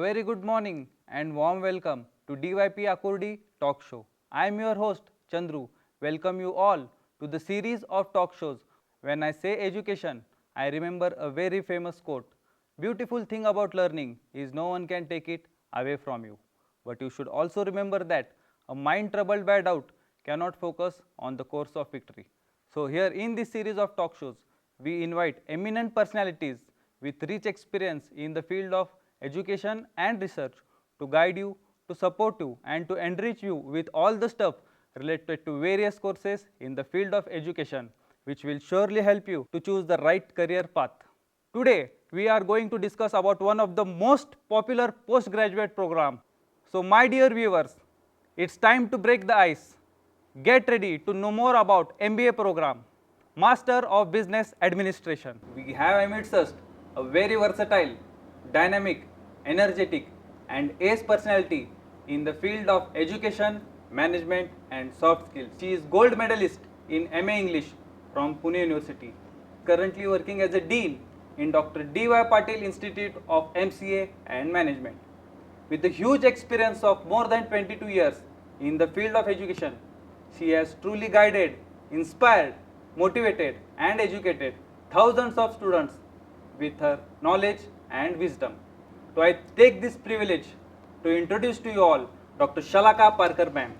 very good morning and warm welcome to DYP Akurdi Talk Show. I am your host Chandru. Welcome you all to the series of talk shows. When I say education, I remember a very famous quote. Beautiful thing about learning is no one can take it away from you. But you should also remember that a mind troubled by doubt cannot focus on the course of victory. So here in this series of talk shows, we invite eminent personalities with rich experience in the field of education and research to guide you, to support you and to enrich you with all the stuff related to various courses in the field of education, which will surely help you to choose the right career path. Today we are going to discuss about one of the most popular postgraduate program. So my dear viewers, it's time to break the ice. Get ready to know more about MBA program, Master of Business Administration. We have amidst us a very versatile, dynamic, energetic and ace personality in the field of education, management and soft skills. She is gold medalist in MA English from Pune University. Currently working as a Dean in Dr. D.Y. Patil Institute of MCA and Management. With a huge experience of more than 22 years in the field of education, she has truly guided, inspired, motivated and educated thousands of students with her knowledge and wisdom. So I take this privilege to introduce to you all Dr. Shalaka Parker ma'am.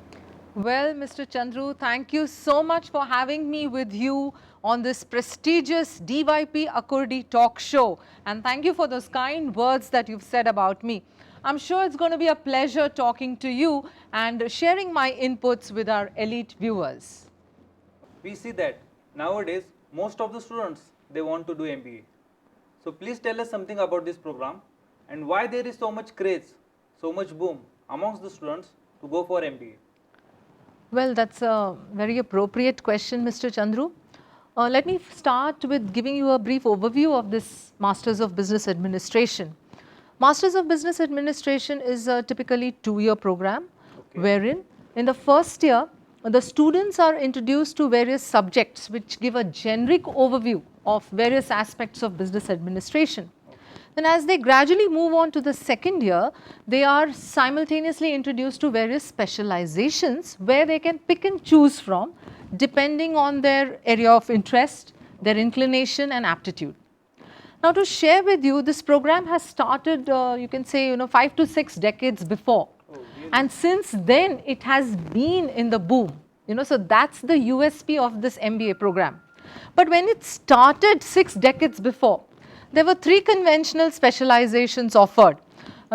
Well, Mr. Chandru, thank you so much for having me with you on this prestigious DYP Akurdi talk show. And thank you for those kind words that you've said about me. I'm sure it's going to be a pleasure talking to you and sharing my inputs with our elite viewers. We see that nowadays most of the students they want to do MBA. So please tell us something about this program and why there is so much craze, so much boom amongst the students to go for MBA. Well, that's a very appropriate question, Mr. Chandru. Let me start with giving you a brief overview of this Masters of Business Administration. Masters of Business Administration is a typically 2-year program, wherein in the first year, the students are introduced to various subjects which give a generic overview of various aspects of business administration. Then as they gradually move on to the second year, they are simultaneously introduced to various specializations where they can pick and choose from depending on their area of interest, their inclination and aptitude. Now to share with you, this program has started you can say 5 to 6 decades before. And since then it has been in the boom, so that's the USP of this MBA program. But when it started 6 decades before, there were 3 conventional specializations offered.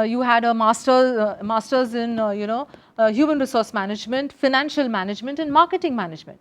You had a master's in human resource management, financial management and marketing management.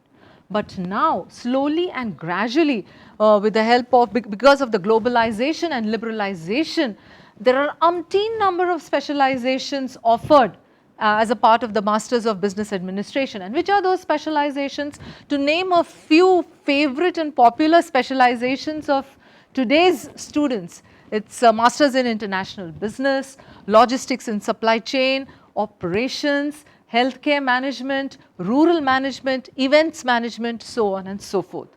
But now slowly and gradually with the help of, because of the globalization and liberalization, there are umpteen number of specializations offered as a part of the Masters of Business Administration. And which are those specializations? To name a few favorite and popular specializations of today's students, it's Masters in International Business, Logistics and Supply Chain, Operations, Healthcare Management, Rural Management, Events Management, so on and so forth.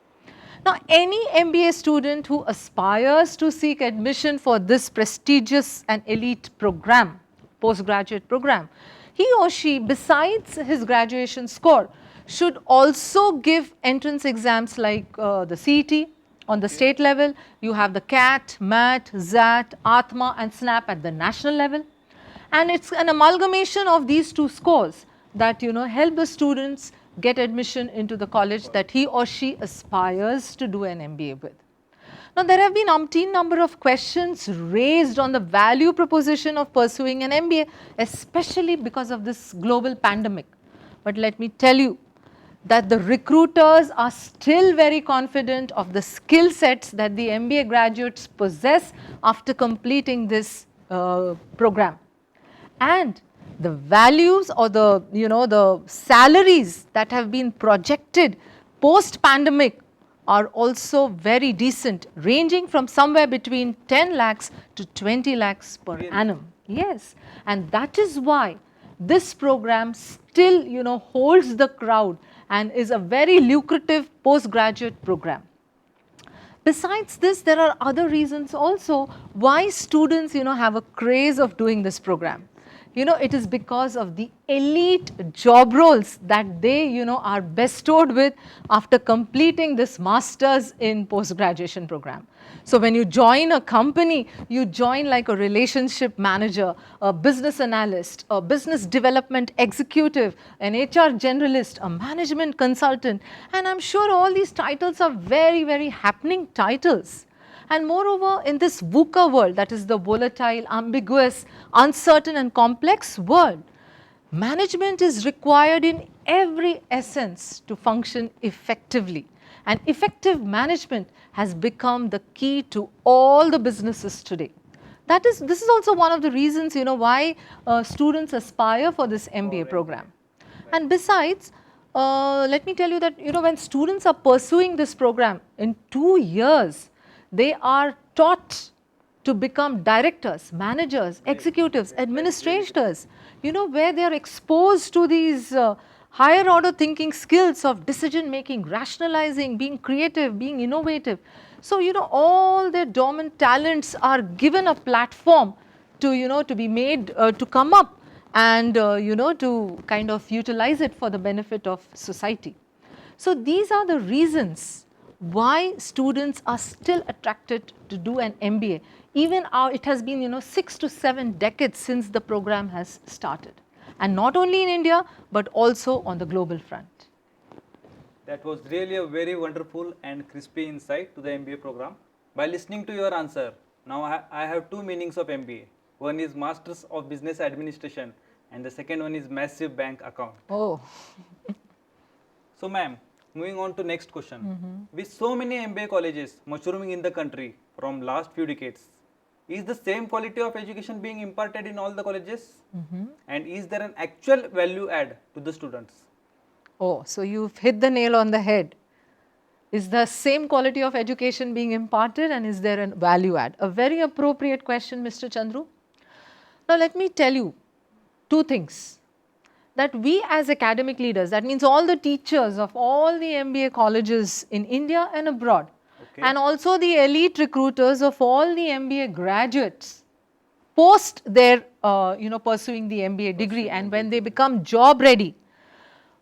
Now, any MBA student who aspires to seek admission for this prestigious and elite program, postgraduate program, he or she, besides his graduation score, should also give entrance exams like the CET on the state level. You have the CAT, MAT, ZAT, ATMA and SNAP at the national level. And it's an amalgamation of these 2 scores that help the students get admission into the college that he or she aspires to do an MBA with. Now there have been umpteen number of questions raised on the value proposition of pursuing an MBA, especially because of this global pandemic. But let me tell you that the recruiters are still very confident of the skill sets that the MBA graduates possess after completing this program. And the values or the salaries that have been projected post pandemic are also very decent, ranging from somewhere between 10 lakhs to 20 lakhs per annum. Yes, and that is why this program still holds the crowd and is a very lucrative postgraduate program. Besides this, there are other reasons also why students, have a craze of doing this program. It is because of the elite job roles that they, are bestowed with after completing this masters in post-graduation program. So when you join a company, you join like a relationship manager, a business analyst, a business development executive, an HR generalist, a management consultant, and I'm sure all these titles are very, very happening titles. And moreover, in this VUCA world, that is the volatile, ambiguous, uncertain and complex world, management is required in every essence to function effectively. And effective management has become the key to all the businesses today. This is also one of the reasons, why students aspire for this MBA program. And besides, let me tell you that, when students are pursuing this program in 2 years, they are taught to become directors, managers, executives, administrators, where they are exposed to these higher order thinking skills of decision making, rationalizing, being creative, being innovative. So, all their dormant talents are given a platform to, to be made, to come up and, to kind of utilize it for the benefit of society. So, these are the reasons why students are still attracted to do an MBA. Even it has been 6 to 7 decades since the program has started, and not only in India but also on the global front. That was really a very wonderful and crispy insight to the MBA program. By listening to your answer, now I have two meanings of MBA. One is Masters of Business Administration and the second one is Massive Bank Account. Oh. So ma'am, moving on to next question. With so many MBA colleges maturing in the country from last few decades, is the same quality of education being imparted in all the colleges? And is there an actual value add to the students? Oh, so you've hit the nail on the head. Is the same quality of education being imparted and is there a value add? A very appropriate question, Mr. Chandru. Now let me tell you two things. That we as academic leaders, that means all the teachers of all the MBA colleges in India and abroad, and also the elite recruiters of all the MBA graduates post their pursuing the MBA degree and when they become job ready,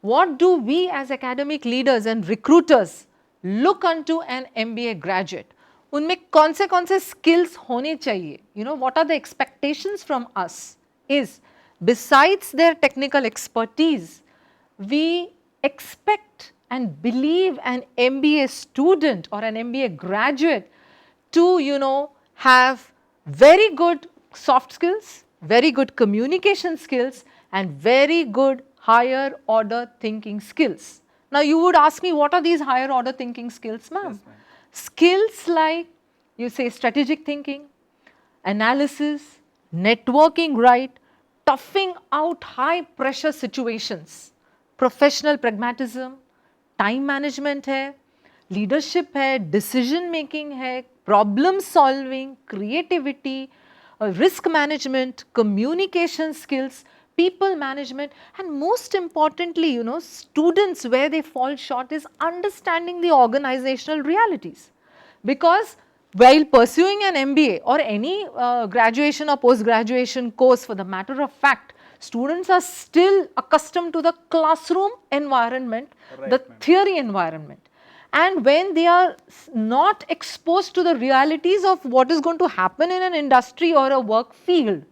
what do we as academic leaders and recruiters look unto an MBA graduate? उनमें कौन से skills होने चाहिए? What are the expectations from us is, besides their technical expertise, we expect and believe an MBA student or an MBA graduate to, have very good soft skills, very good communication skills and very good higher order thinking skills. Now you would ask me, what are these higher order thinking skills, ma'am? Yes, ma'am. Skills like, you say, strategic thinking, analysis, networking right, toughing out high pressure situations, professional pragmatism, time management है, leadership है, decision making है, problem solving, creativity, risk management, communication skills, people management, and most importantly, students where they fall short is understanding the organizational realities. Because while pursuing an MBA or any graduation or post-graduation course for the matter of fact, students are still accustomed to the classroom environment, the theory environment. And when they are not exposed to the realities of what is going to happen in an industry or a work field,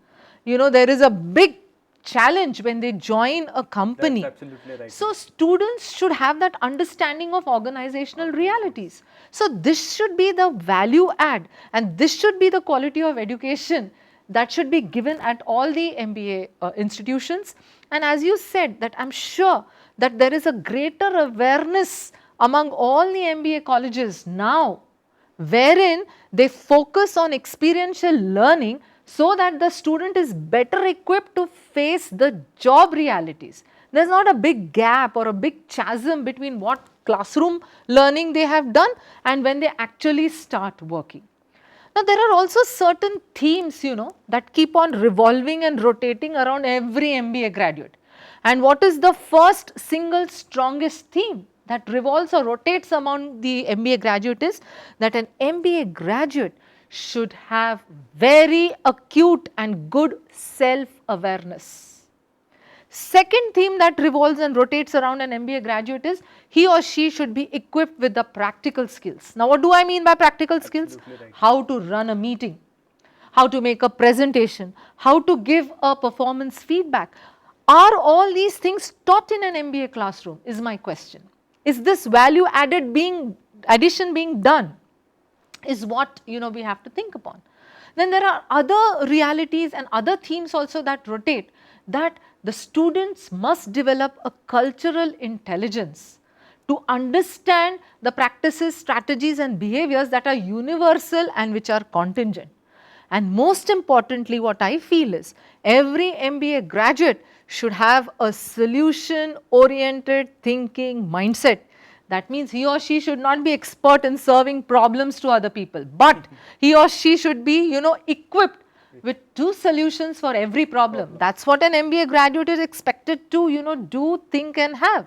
there is a big challenge when they join a company. That's absolutely right. So students should have that understanding of organizational realities. So this should be the value add and this should be the quality of education that should be given at all the MBA institutions. And as you said, that I'm sure that there is a greater awareness among all the MBA colleges now, wherein they focus on experiential learning so that the student is better equipped to face the job realities. There is not a big gap or a big chasm between what classroom learning they have done and when they actually start working. Now, there are also certain themes, that keep on revolving and rotating around every MBA graduate. And what is the first single strongest theme that revolves or rotates among the MBA graduate is that an MBA graduate should have very acute and good self-awareness. Second theme that revolves and rotates around an MBA graduate is he or she should be equipped with the practical skills. Now, what do I mean by practical skills? Right. How to run a meeting, how to make a presentation, how to give a performance feedback. Are all these things taught in an MBA classroom is my question. Is this value addition being done is what we have to think upon. Then there are other realities and other themes also that rotate, that the students must develop a cultural intelligence to understand the practices, strategies and behaviors that are universal and which are contingent. And most importantly, what I feel is every MBA graduate should have a solution oriented thinking mindset. That means he or she should not be expert in solving problems to other people, but he or she should be equipped with 2 solutions for every problem. That's what an MBA graduate is expected to do, think and have.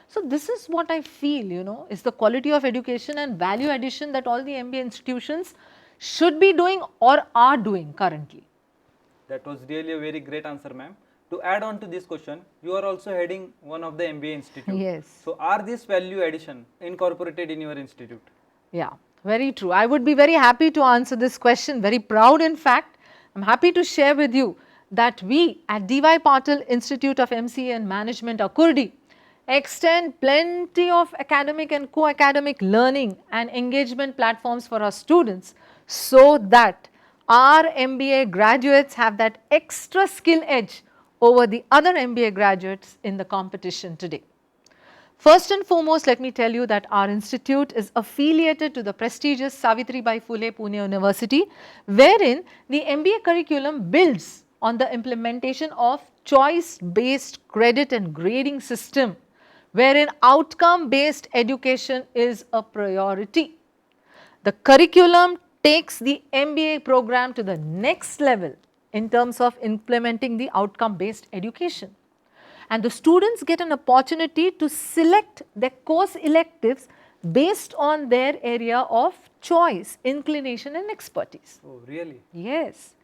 So this is what I feel is the quality of education and value addition that all the MBA institutions should be doing or are doing currently. That was really a very great answer, ma'am. To add on to this question, you are also heading one of the MBA institute. Yes. So are this value addition incorporated in your institute? Yeah, very true. I would be very happy to answer this question, very proud in fact. I'm happy to share with you that we at DY Patil Institute of MCA and Management, Akurdi, extend plenty of academic and co-academic learning and engagement platforms for our students so that our MBA graduates have that extra skill edge over the other MBA graduates in the competition today. First and foremost, let me tell you that our institute is affiliated to the prestigious Savitribai Phule Pune University, wherein the MBA curriculum builds on the implementation of choice-based credit and grading system, wherein outcome-based education is a priority. The curriculum takes the MBA program to the next level in terms of implementing the outcome-based education. And the students get an opportunity to select their course electives based on their area of choice, inclination and expertise. Oh, really? Yes.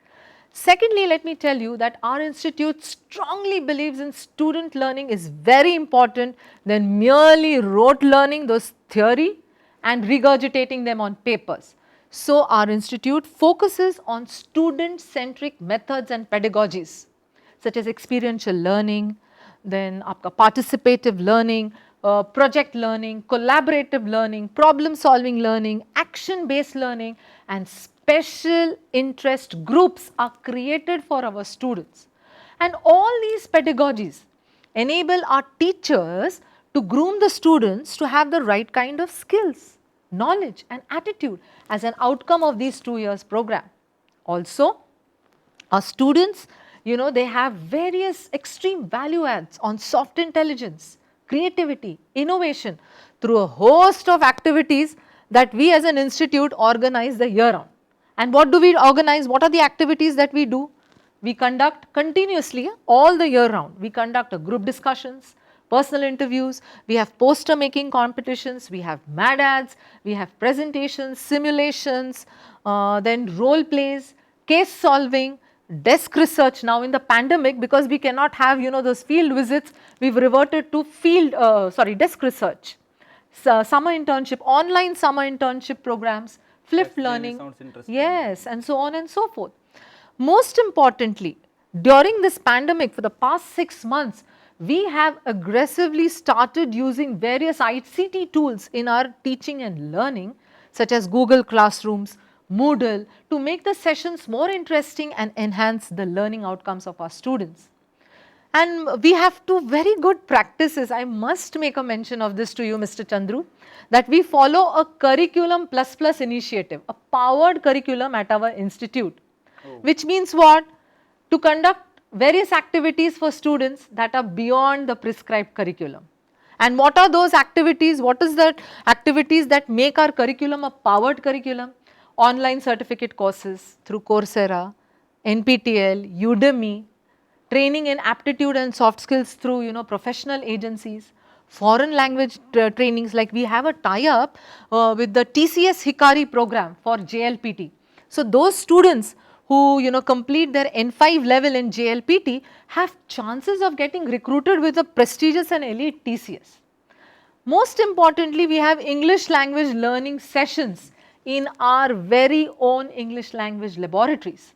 Secondly, let me tell you that our institute strongly believes in student learning is very important than merely rote learning those theory and regurgitating them on papers. So our institute focuses on student-centric methods and pedagogies such as experiential learning, then आपका participative learning, project learning, collaborative learning, problem solving learning, action based learning and special interest groups are created for our students. And all these pedagogies enable our teachers to groom the students to have the right kind of skills, knowledge and attitude as an outcome of these 2 years program. Also, our students, they have various extreme value adds on soft intelligence, creativity, innovation through a host of activities that we as an institute organize the year round. And what do we organize? What are the activities that we do? We conduct continuously all the year round. We conduct group discussions, personal interviews, we have poster making competitions, we have mad ads, we have presentations, simulations, then role plays, case solving, desk research. Now in the pandemic, because we cannot have those field visits, we've reverted to desk research, summer internship, online summer internship programs, flipped learning, sounds interesting. yes, and so on and so forth. Most importantly, during this pandemic for the past 6 months, we have aggressively started using various ICT tools in our teaching and learning such as Google Classrooms, Moodle to make the sessions more interesting and enhance the learning outcomes of our students. And we have 2 very good practices. I must make a mention of this to you, Mr. Chandru, that we follow a curriculum plus plus initiative, a powered curriculum at our institute, which means what? To conduct various activities for students that are beyond the prescribed curriculum. And what are those activities? What is the activities that make our curriculum a powered curriculum? Online certificate courses through Coursera, NPTEL, Udemy, training in aptitude and soft skills through professional agencies, foreign language trainings, like we have a tie-up with the TCS Hikari program for JLPT. So those students who complete their N5 level in JLPT have chances of getting recruited with a prestigious and elite TCS. Most importantly, we have English language learning sessions in our very own English language laboratories.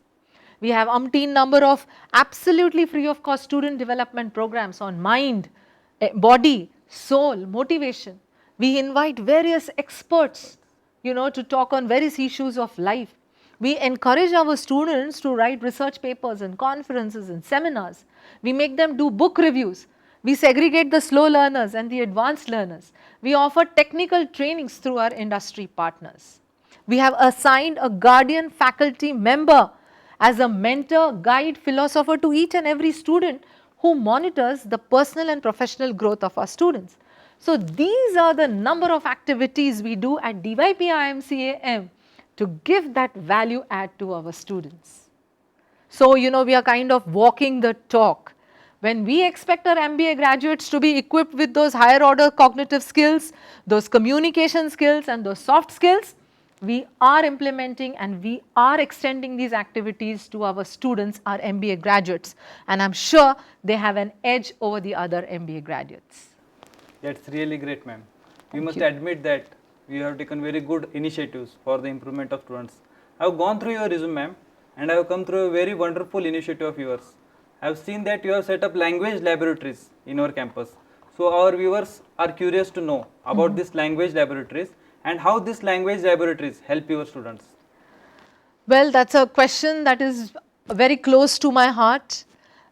We have umpteen number of absolutely free of cost student development programs on mind, body, soul, motivation. We invite various experts, to talk on various issues of life. We encourage our students to write research papers and conferences and seminars. We make them do book reviews. We segregate the slow learners and the advanced learners. We offer technical trainings through our industry partners. We have assigned a guardian faculty member as a mentor, guide, philosopher to each and every student who monitors the personal and professional growth of our students. So these are the number of activities we do at DYP IMCAM to give that value add to our students. So we are kind of walking the talk. When we expect our MBA graduates to be equipped with those higher order cognitive skills, those communication skills and those soft skills, we are implementing and we are extending these activities to our students, our MBA graduates, and I am sure they have an edge over the other MBA graduates. That's really great, ma'am. We must admit that we have taken very good initiatives for the improvement of students. I have gone through your resume, ma'am, and I have come through a very wonderful initiative of yours. I have seen that you have set up language laboratories in your campus. So our viewers are curious to know about these language laboratories and how these language laboratories help your students. Well, that's a question that is very close to my heart.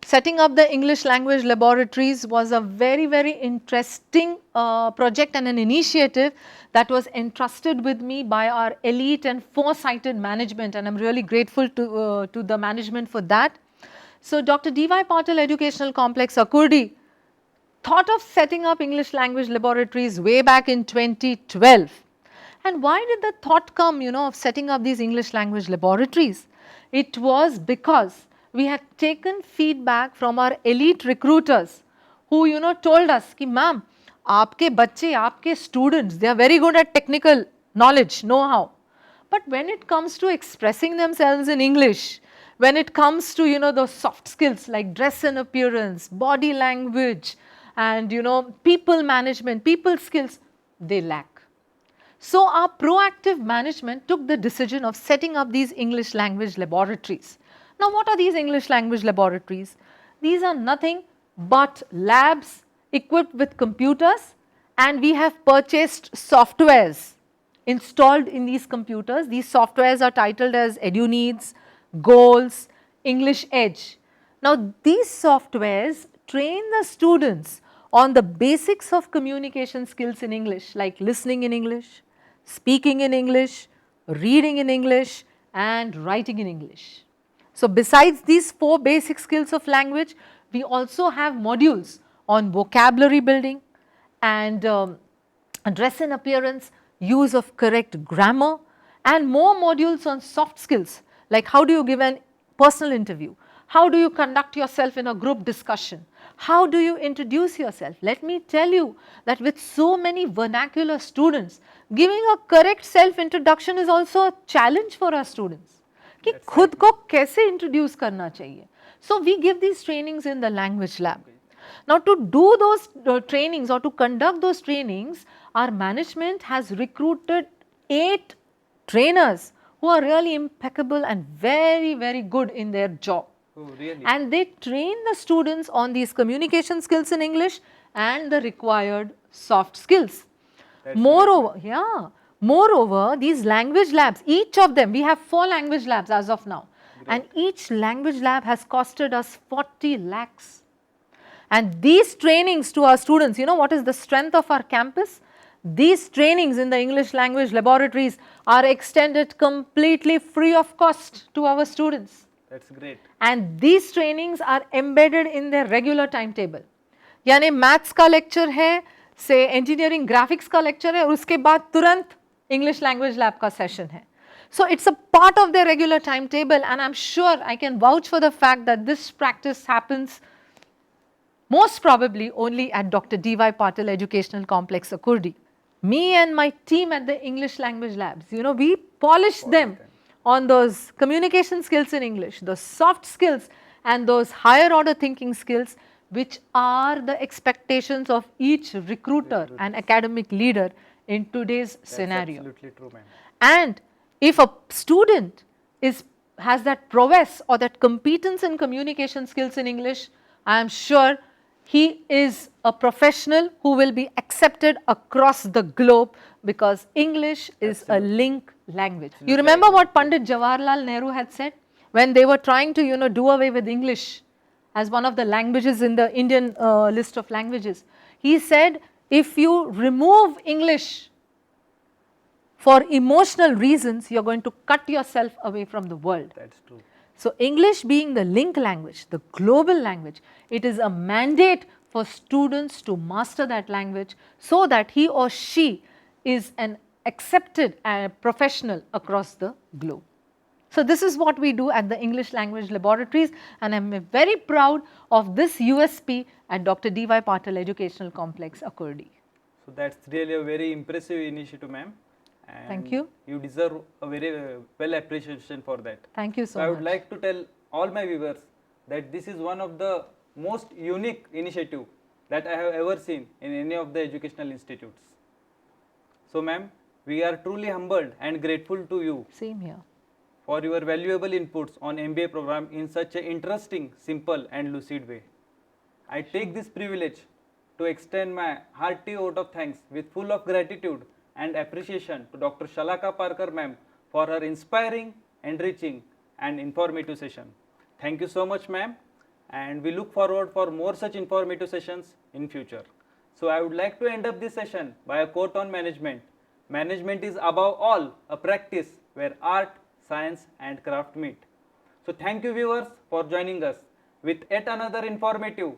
Setting up the English language laboratories was a very, very interesting project and an initiative that was entrusted with me by our elite and foresighted management, and I am really grateful to the management for that. So Dr. D.Y. Patil Educational Complex, Akurdi, thought of setting up English language laboratories way back in 2012. And why did the thought come, of setting up these English language laboratories? It was because we had taken feedback from our elite recruiters who, told us, ki ma'am, aapke bacche, aapke students, they are very good at technical knowledge, know-how. But when it comes to expressing themselves in English, when it comes to, those soft skills like dress and appearance, body language, and, people management, people skills, they lack. So our proactive management took the decision of setting up these English language laboratories. Now what are these English language laboratories? These are nothing but labs equipped with computers, and we have purchased softwares installed in these computers. These softwares are titled as EduNeeds, Goals, English Edge. Now these softwares train the students on the basics of communication skills in English, like listening in English, speaking in English, reading in English, and writing in English. So besides these 4 basic skills of language, we also have modules on vocabulary building and dress and appearance, use of correct grammar, and more modules on soft skills, like how do you give an personal interview, how do you conduct yourself in a group discussion, how do you introduce yourself. Let me tell you that with so many vernacular students, giving a correct self introduction is also a challenge for our students. कि खुद को कैसे introduce करना चाहिए. So we give these trainings in the language lab. Now to do those trainings or to conduct those trainings, our management has recruited 8 trainers who are really impeccable and very, very good in their job. Oh, really? And they train the students on these communication skills in English and the required soft skills. Moreover, these language labs, each of them, we have 4 language labs as of now. Great. And each language lab has costed us 40 lakhs. And these trainings to our students, what is the strength of our campus? These trainings in the English language laboratories are extended completely free of cost to our students. That's great. And these trainings are embedded in their regular timetable. यानी maths का lecture है, से engineering graphics का lecture है, और उसके बाद तुरंत English language lab का session है. So it's a part of their regular timetable, and I'm sure I can vouch for the fact that this practice happens most probably only at Dr. D.Y. Patil Educational Complex, Akurdi. Me and my team at the English Language Labs, we polished them on those communication skills in English, those soft skills and those higher order thinking skills, which are the expectations of each recruiter and academic leader in today's scenario. Absolutely true, ma'am. And if a student has that prowess or that competence in communication skills in English, I am sure he is a professional who will be accepted across the globe, because English is a link language. You remember what Pandit Jawaharlal Nehru had said when they were trying to do away with English as one of the languages in the Indian list of languages. He said, if you remove English for emotional reasons, you are going to cut yourself away from the world. That's true. So, English being the link language, the global language, it is a mandate for students to master that language so that he or she is an accepted professional across the globe. So, this is what we do at the English Language Laboratories, and I am very proud of this USP at Dr. D.Y. Patil Educational Complex, Akurdi. So that's really a very impressive initiative, ma'am. Thank you. You deserve a very well appreciation for that. Thank you so I much. would like to tell all my viewers that this is one of the most unique initiative that I have ever seen in any of the educational institutes. So ma'am, we are truly humbled and grateful to you Same here. for your valuable inputs on MBA program in such an interesting, simple and lucid way. I take this privilege to extend my hearty vote of thanks with full of gratitude and appreciation to Dr. Shalaka Parker ma'am for her inspiring, enriching and informative session. Thank you so much ma'am, and we look forward for more such informative sessions in future. So I would like to end up this session by a quote on management. Management is above all a practice where art, science and craft meet. So thank you viewers for joining us with yet another informative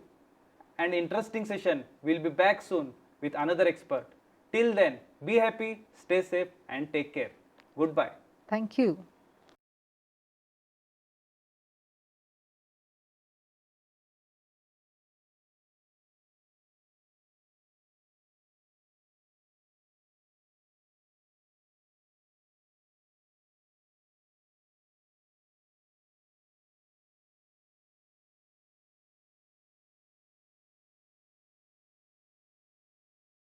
and interesting session. We'll be back soon with another expert. Till then, be happy, stay safe and take care. Goodbye. Thank you.